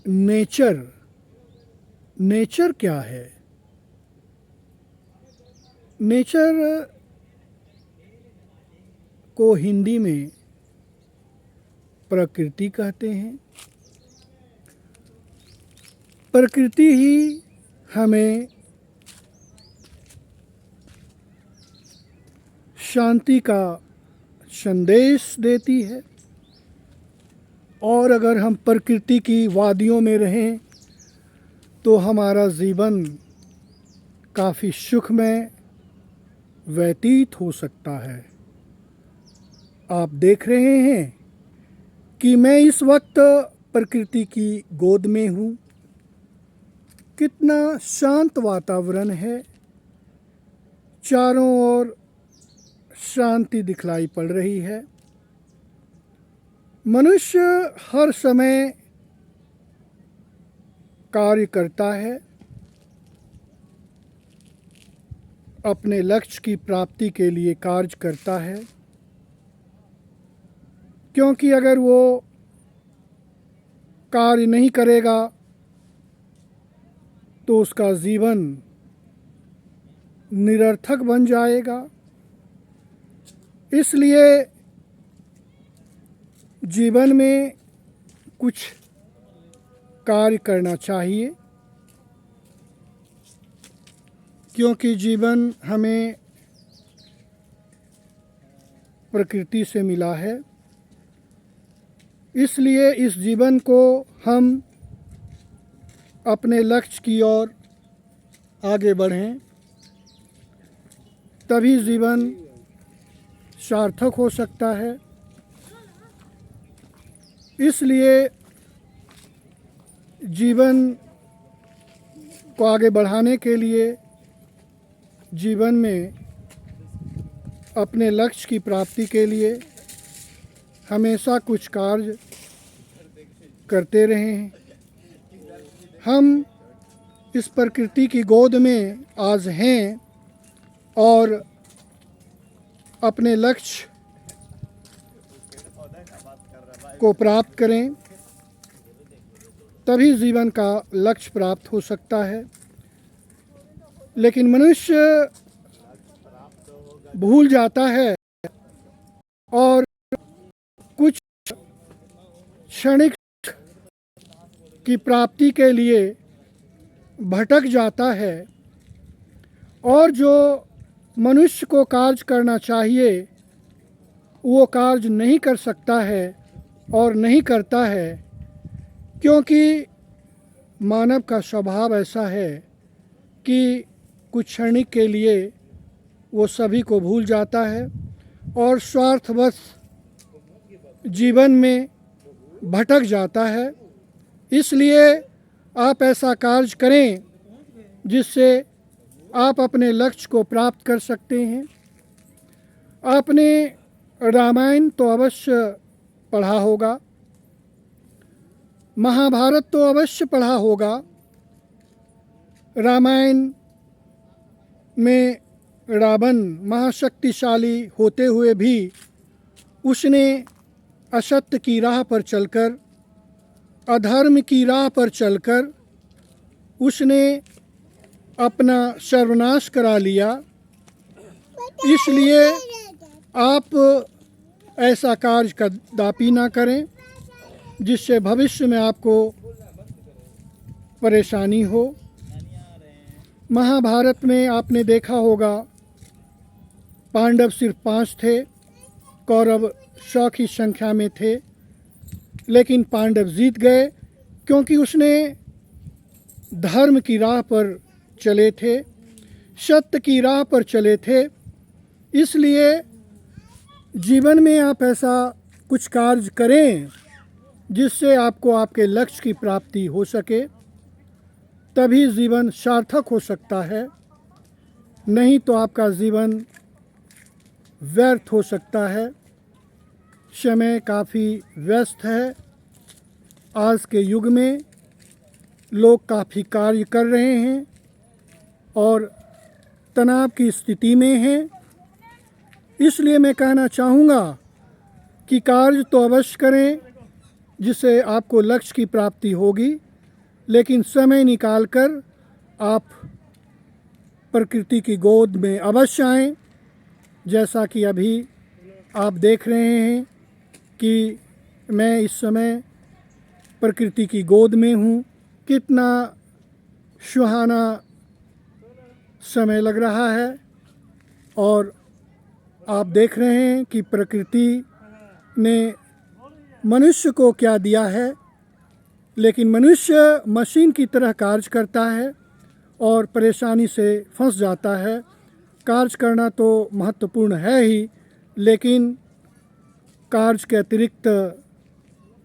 Nature nature क्या है? Nature को हिंदी में प्रकृति कहते हैं। प्रकृति ही हमें शांति का संदेश देती है, और अगर हम प्रकृति की वादियों में रहें तो हमारा जीवन काफ़ी सुखमय व्यतीत हो सकता है। आप देख रहे हैं कि मैं इस वक्त प्रकृति की गोद में हूँ। कितना शांत वातावरण है, चारों ओर शांति दिखलाई पड़ रही है। मनुष्य हर समय कार्य करता है, अपने लक्ष्य की प्राप्ति के लिए कार्य करता है, क्योंकि अगर वो कार्य नहीं करेगा तो उसका जीवन निरर्थक बन जाएगा। इसलिए जीवन में कुछ कार्य करना चाहिए, क्योंकि जीवन हमें प्रकृति से मिला है। इसलिए इस जीवन को हम अपने लक्ष्य की ओर आगे बढ़ें, तभी जीवन सार्थक हो सकता है। इसलिए जीवन को आगे बढ़ाने के लिए जीवन में अपने लक्ष्य की प्राप्ति के लिए हमेशा कुछ कार्य करते रहें। हम इस प्रकृति की गोद में आज हैं और अपने लक्ष्य को प्राप्त करें, तभी जीवन का लक्ष्य प्राप्त हो सकता है। लेकिन मनुष्य भूल जाता है और कुछ क्षणिक की प्राप्ति के लिए भटक जाता है, और जो मनुष्य को कार्य करना चाहिए वो कार्य नहीं कर सकता है और नहीं करता है, क्योंकि मानव का स्वभाव ऐसा है कि कुछ क्षणिक के लिए वो सभी को भूल जाता है और स्वार्थवश जीवन में भटक जाता है। इसलिए आप ऐसा कार्य करें जिससे आप अपने लक्ष्य को प्राप्त कर सकते हैं। आपने रामायण तो अवश्य पढ़ा होगा, महाभारत तो अवश्य पढ़ा होगा। रामायण में रावण महाशक्तिशाली होते हुए भी उसने असत्य की राह पर चलकर, अधर्म की राह पर चलकर उसने अपना सर्वनाश करा लिया। इसलिए आप ऐसा कार्य कदापि ना करें जिससे भविष्य में आपको परेशानी हो। महाभारत में आपने देखा होगा, पांडव सिर्फ 5 थे, कौरव 100 की संख्या में थे, लेकिन पांडव जीत गए क्योंकि उसने धर्म की राह पर चले थे, सत्य की राह पर चले थे। इसलिए जीवन में आप ऐसा कुछ कार्य करें जिससे आपको आपके लक्ष्य की प्राप्ति हो सके, तभी जीवन सार्थक हो सकता है। नहीं तो आपका जीवन व्यर्थ हो सकता है। समय काफ़ी व्यस्त है। आज के युग में लोग काफ़ी कार्य कर रहे हैं और तनाव की स्थिति में हैं। इसलिए मैं कहना चाहूँगा कि कार्य तो अवश्य करें जिससे आपको लक्ष्य की प्राप्ति होगी, लेकिन समय निकालकर आप प्रकृति की गोद में अवश्य आएं। जैसा कि अभी आप देख रहे हैं कि मैं इस समय प्रकृति की गोद में हूँ। कितना सुहाना समय लग रहा है और आप देख रहे हैं कि प्रकृति ने मनुष्य को क्या दिया है, लेकिन मनुष्य मशीन की तरह कार्य करता है और परेशानी से फंस जाता है। कार्य करना तो महत्वपूर्ण है ही, लेकिन कार्य के अतिरिक्त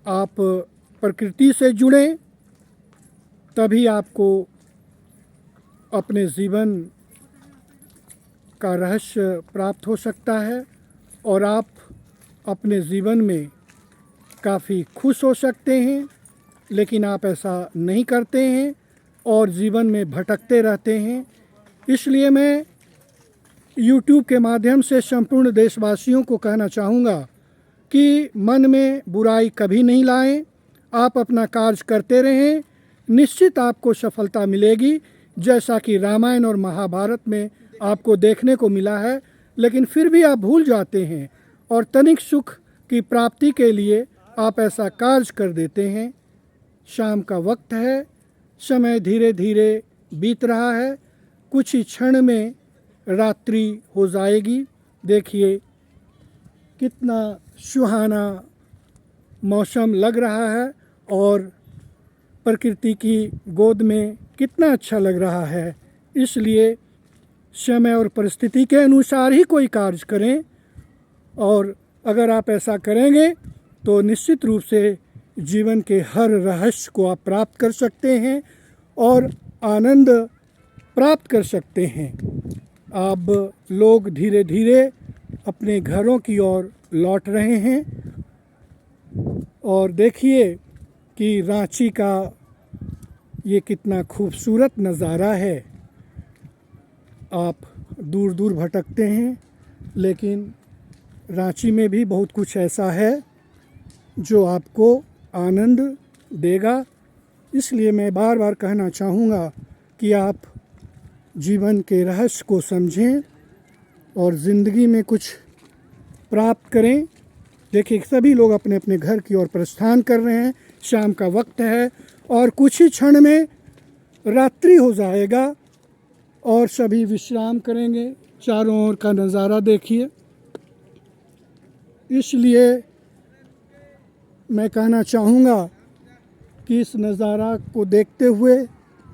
आप प्रकृति से जुड़ें, तभी आपको अपने जीवन का रहस्य प्राप्त हो सकता है और आप अपने जीवन में काफ़ी खुश हो सकते हैं। लेकिन आप ऐसा नहीं करते हैं और जीवन में भटकते रहते हैं। इसलिए मैं YouTube के माध्यम से संपूर्ण देशवासियों को कहना चाहूँगा कि मन में बुराई कभी नहीं लाएं। आप अपना कार्य करते रहें, निश्चित आपको सफलता मिलेगी। जैसा कि रामायण और महाभारत में आपको देखने को मिला है, लेकिन फिर भी आप भूल जाते हैं और तनिक सुख की प्राप्ति के लिए आप ऐसा कार्य कर देते हैं। शाम का वक्त है, समय धीरे धीरे बीत रहा है, कुछ ही क्षण में रात्रि हो जाएगी। देखिए कितना सुहाना मौसम लग रहा है और प्रकृति की गोद में कितना अच्छा लग रहा है। इसलिए समय और परिस्थिति के अनुसार ही कोई कार्य करें, और अगर आप ऐसा करेंगे तो निश्चित रूप से जीवन के हर रहस्य को आप प्राप्त कर सकते हैं और आनंद प्राप्त कर सकते हैं। अब लोग धीरे धीरे अपने घरों की ओर लौट रहे हैं और देखिए कि रांची का ये कितना खूबसूरत नज़ारा है। आप दूर दूर भटकते हैं, लेकिन रांची में भी बहुत कुछ ऐसा है जो आपको आनंद देगा। इसलिए मैं बार बार कहना चाहूँगा कि आप जीवन के रहस्य को समझें और ज़िंदगी में कुछ प्राप्त करें। देखिए सभी लोग अपने अपने घर की ओर प्रस्थान कर रहे हैं। शाम का वक्त है और कुछ ही क्षण में रात्रि हो जाएगा और सभी विश्राम करेंगे। चारों ओर का नज़ारा देखिए। इसलिए मैं कहना चाहूँगा कि इस नज़ारा को देखते हुए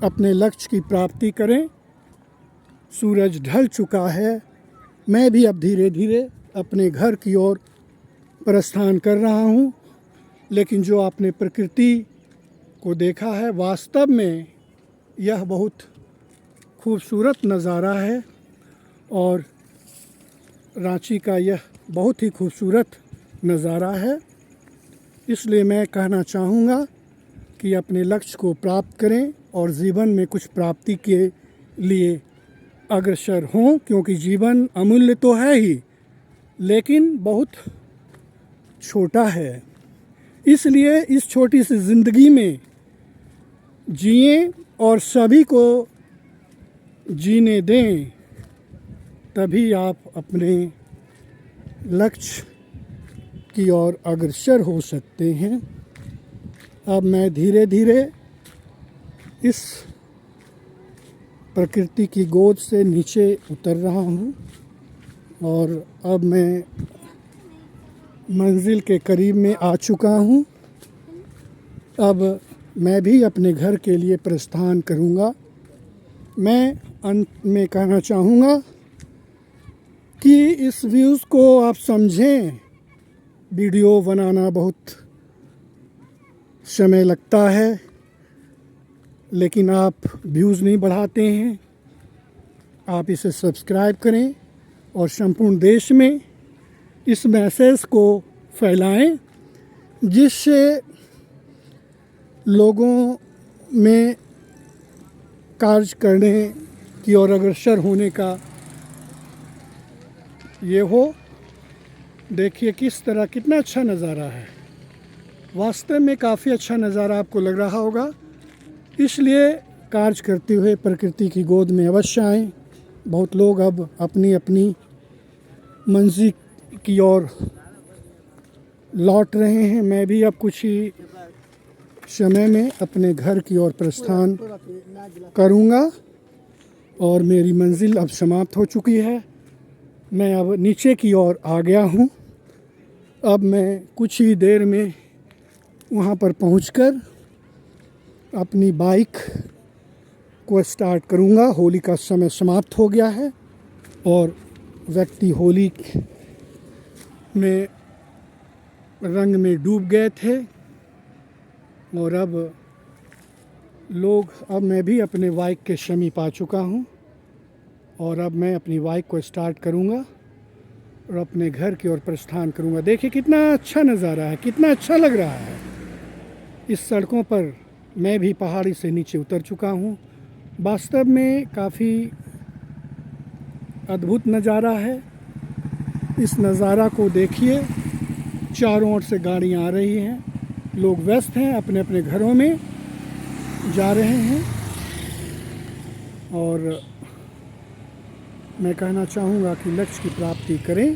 अपने लक्ष्य की प्राप्ति करें। सूरज ढल चुका है, मैं भी अब धीरे धीरे अपने घर की ओर प्रस्थान कर रहा हूँ। लेकिन जो आपने प्रकृति को देखा है, वास्तव में यह बहुत खूबसूरत नज़ारा है और रांची का यह बहुत ही खूबसूरत नज़ारा है। इसलिए मैं कहना चाहूँगा कि अपने लक्ष्य को प्राप्त करें और जीवन में कुछ प्राप्ति के लिए अग्रसर हों, क्योंकि जीवन अमूल्य तो है ही, लेकिन बहुत छोटा है। इसलिए इस छोटी सी ज़िंदगी में जिएं और सभी को जीने दें, तभी आप अपने लक्ष्य की ओर अग्रसर हो सकते हैं। अब मैं धीरे धीरे इस प्रकृति की गोद से नीचे उतर रहा हूँ और अब मैं मंजिल के करीब में आ चुका हूँ। अब मैं भी अपने घर के लिए प्रस्थान करूँगा। मैं अंत में कहना चाहूँगा कि इस व्यूज़ को आप समझें। वीडियो बनाना बहुत समय लगता है, लेकिन आप व्यूज़ नहीं बढ़ाते हैं। आप इसे सब्सक्राइब करें और संपूर्ण देश में इस मैसेज को फैलाएं, जिससे लोगों में कार्य करने की ओर अग्रसर होने का ये हो। देखिए किस तरह कितना अच्छा नज़ारा है। वास्तव में काफ़ी अच्छा नज़ारा आपको लग रहा होगा। इसलिए कार्य करते हुए प्रकृति की गोद में अवश्य आएं। बहुत लोग अब अपनी अपनी मंजिल की ओर लौट रहे हैं। मैं भी अब कुछ ही समय में अपने घर की ओर प्रस्थान करूंगा और मेरी मंजिल अब समाप्त हो चुकी है। मैं अब नीचे की ओर आ गया हूं। अब मैं कुछ ही देर में वहां पर पहुंचकर अपनी बाइक को स्टार्ट करूंगा। होली का समय समाप्त हो गया है और व्यक्ति होली में रंग में डूब गए थे और अब मैं भी अपने बाइक के समीप आ चुका हूं और अब मैं अपनी बाइक को स्टार्ट करूंगा और अपने घर की ओर प्रस्थान करूंगा। देखिए कितना अच्छा नज़ारा है, कितना अच्छा लग रहा है। इस सड़कों पर मैं भी पहाड़ी से नीचे उतर चुका हूं। वास्तव में काफ़ी अद्भुत नज़ारा है। इस नज़ारा को देखिए, चारों ओर से गाड़ियां आ रही हैं, लोग व्यस्त हैं, अपने अपने घरों में जा रहे हैं। और मैं कहना चाहूँगा कि लक्ष्य की प्राप्ति करें।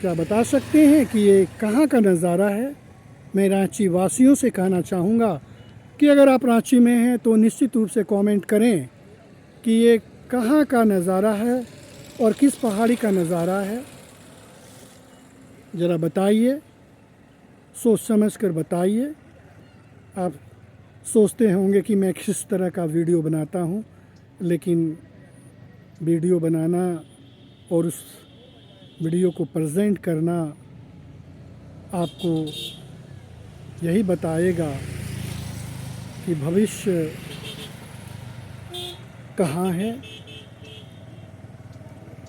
क्या बता सकते हैं कि ये कहाँ का नज़ारा है? मैं रांची वासियों से कहना चाहूँगा कि अगर आप रांची में हैं तो निश्चित रूप से कमेंट करें कि ये कहाँ का नज़ारा है और किस पहाड़ी का नज़ारा है। ज़रा बताइए, सोच समझ कर बताइए। आप सोचते होंगे कि मैं किस तरह का वीडियो बनाता हूँ, लेकिन वीडियो बनाना और उस वीडियो को प्रेजेंट करना आपको यही बताएगा कि भविष्य कहाँ है।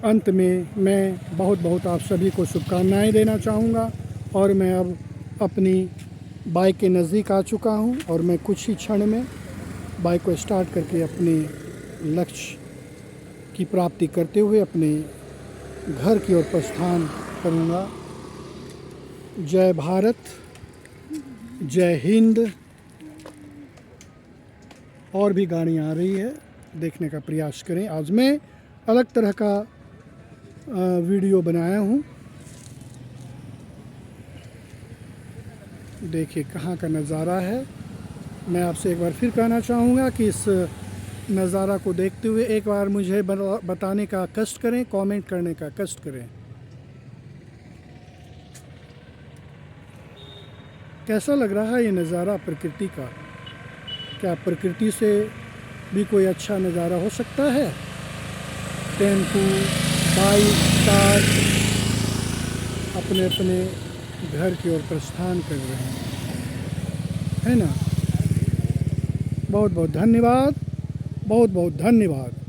अंत में मैं बहुत बहुत आप सभी को शुभकामनाएं देना चाहूँगा और मैं अब अपनी बाइक के नज़दीक आ चुका हूँ और मैं कुछ ही क्षण में बाइक को स्टार्ट करके अपने लक्ष्य की प्राप्ति करते हुए अपने घर की ओर प्रस्थान करूँगा। जय भारत, जय हिंद। और भी गाड़ियाँ आ रही है, देखने का प्रयास करें। आज मैं अलग तरह का वीडियो बनाया हूँ। देखिए कहाँ का नज़ारा है। मैं आपसे एक बार फिर कहना चाहूँगा कि इस नज़ारा को देखते हुए एक बार मुझे बताने का कष्ट करें, कमेंट करने का कष्ट करें। कैसा लग रहा है ये नज़ारा प्रकृति का? क्या प्रकृति से भी कोई अच्छा नज़ारा हो सकता है? टेम्पू, बाइक, कार अपने अपने घर की ओर प्रस्थान कर रहे हैं, है ना। बहुत बहुत धन्यवाद, बहुत बहुत धन्यवाद।